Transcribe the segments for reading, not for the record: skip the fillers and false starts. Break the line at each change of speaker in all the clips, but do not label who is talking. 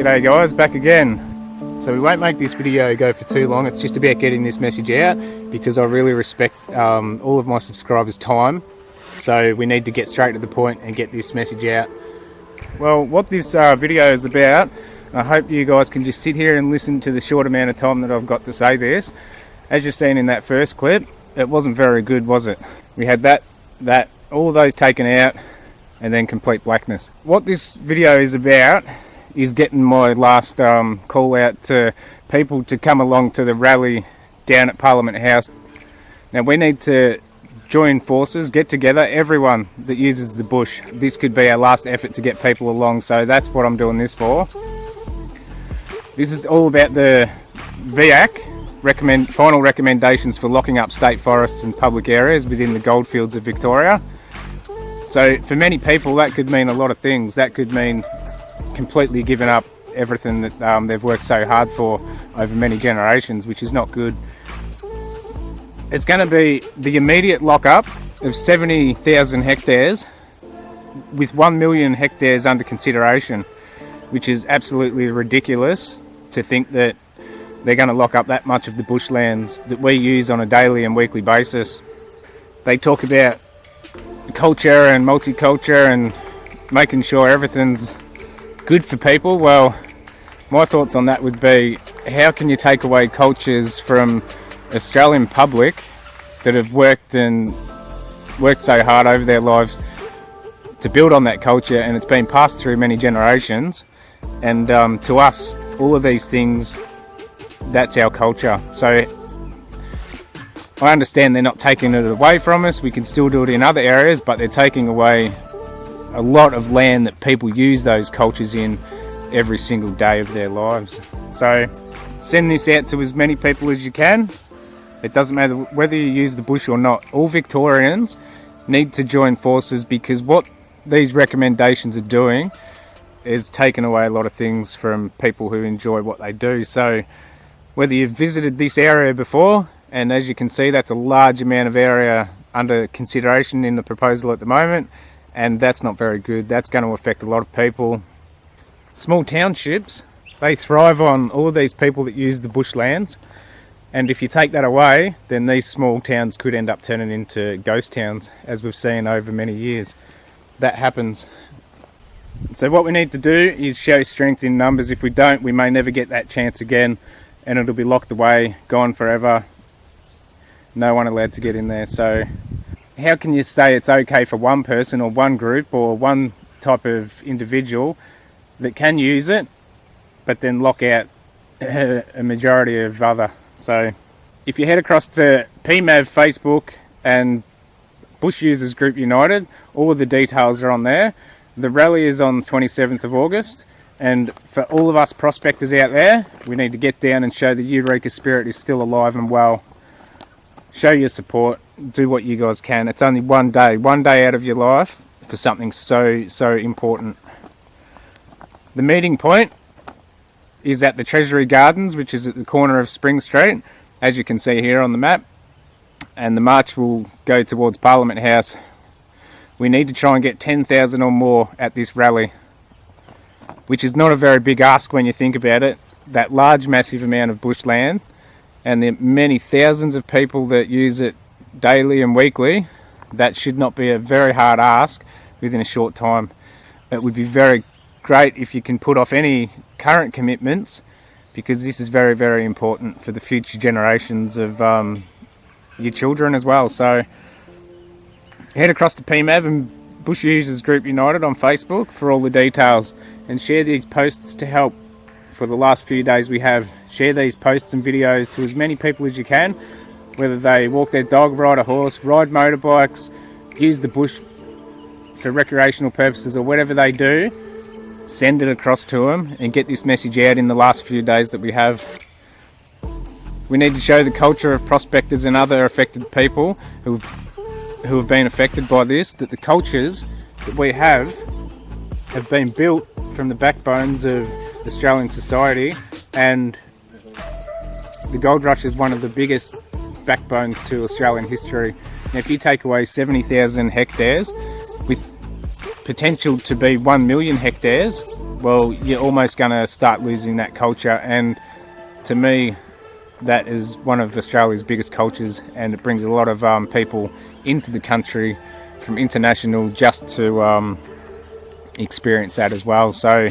G'day guys, back again. So we won't make this video go for too long. It's just about getting this message out because I really respect all of my subscribers' time. So we need to get straight to the point and get this message out. Well, what this video is about, I hope you guys can just sit here and listen to the short amount of time that I've got to say this. As you've seen in that first clip, it wasn't very good, was it? We had that, all of those taken out, and then complete blackness. What this video is about is getting my last call out to people to come along to the rally down at Parliament House. Now we need to join forces, get together, everyone that uses the bush. This could be our last effort to get people along, so that's what I'm doing this for. This is all about the VAC, final recommendations for locking up state forests and public areas within the goldfields of Victoria. So for many people that could mean a lot of things. That could mean completely giving up everything that they've worked so hard for over many generations, which is not good. It's going to be the immediate lockup of 70,000 hectares with 1 million hectares under consideration, which is absolutely ridiculous to think that they're going to lock up that much of the bushlands that we use on a daily and weekly basis. They talk about culture and multicultural and making sure everything's good for people. Well, my thoughts on that would be, how can you take away cultures from Australian public that have worked so hard over their lives to build on that culture, and it's been passed through many generations, and to us, all of these things, that's our culture. So I understand they're not taking it away from us. We can still do it in other areas, but they're taking away a lot of land that people use those cultures in every single day of their lives. So send this out to as many people as you can. It doesn't matter whether you use the bush or not. All Victorians need to join forces, because what these recommendations are doing is taking away a lot of things from people who enjoy what they do. So whether you've visited this area before, and as you can see, that's a large amount of area under consideration in the proposal at the moment, and that's not very good. That's going to affect a lot of people. Small townships, they thrive on all of these people that use the bushlands, and if you take that away, then these small towns could end up turning into ghost towns, as we've seen over many years. That happens. So what we need to do is show strength in numbers. If we don't, we may never get that chance again, and it'll be locked away, gone forever. No one allowed to get in there. So how can you say it's okay for one person or one group or one type of individual that can use it, but then lock out a majority of other? So if you head across to PMAV Facebook and Bush Users Group United, all of the details are on there. The rally is on 27th of August, and for all of us prospectors out there, we need to get down and show the Eureka spirit is still alive and well. Show your support, do what you guys can. It's only one day out of your life for something so important. The meeting point is at the Treasury Gardens, which is at the corner of Spring Street, as you can see here on the map, and the march will go towards Parliament House. We need to try and get 10,000 or more at this rally, which is not a very big ask when you think about it. That large massive amount of bushland and the many thousands of people that use it daily and weekly, that should not be a very hard ask within a short time. It would be very great if you can put off any current commitments, because this is very important for the future generations of your children as well. So head across to PMAV and Bush Users Group United on Facebook for all the details, and share these posts to help. For the last few days we have, share these posts and videos to as many people as you can, whether they walk their dog, ride a horse, ride motorbikes, use the bush for recreational purposes, or whatever they do. Send it across to them and get this message out in the last few days that we have. We need to show the culture of prospectors and other affected people who have been affected by this, that the cultures that we have been built from the backbones of Australian society, and the gold rush is one of the biggest backbones to Australian history. Now, if you take away 70,000 hectares with potential to be 1 million hectares, well, you're almost going to start losing that culture. And to me, that is one of Australia's biggest cultures, and it brings a lot of people into the country from international just to experience that as well. So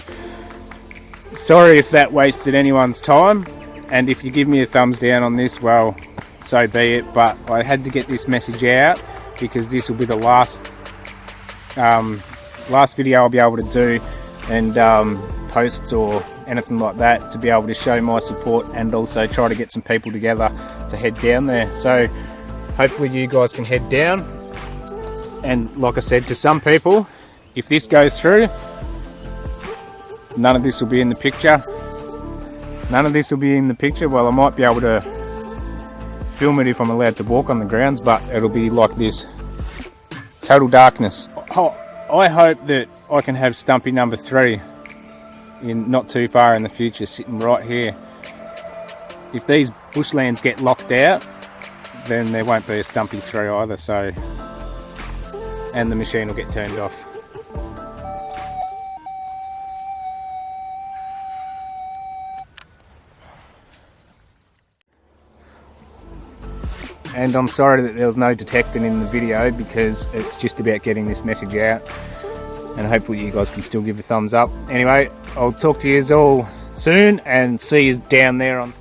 sorry if that wasted anyone's time, and if you give me a thumbs down on this, well, so be it. But I had to get this message out because this will be the last video I'll be able to do, and posts or anything like that, to be able to show my support and also try to get some people together to head down there. So hopefully you guys can head down. And like I said, to some people, if this goes through, none of this will be in the picture. None of this will be in the picture. Well, I might be able to film it if I'm allowed to walk on the grounds, but it'll be like this, total darkness. I hope that I can have Stumpy number 3 in not too far in the future, sitting right here. If these bushlands get locked out, then there won't be a Stumpy 3 either, so, and the machine will get turned off. And I'm sorry that there was no detecting in the video, because it's just about getting this message out, and hopefully you guys can still give a thumbs up. Anyway, I'll talk to you all soon and see you down there on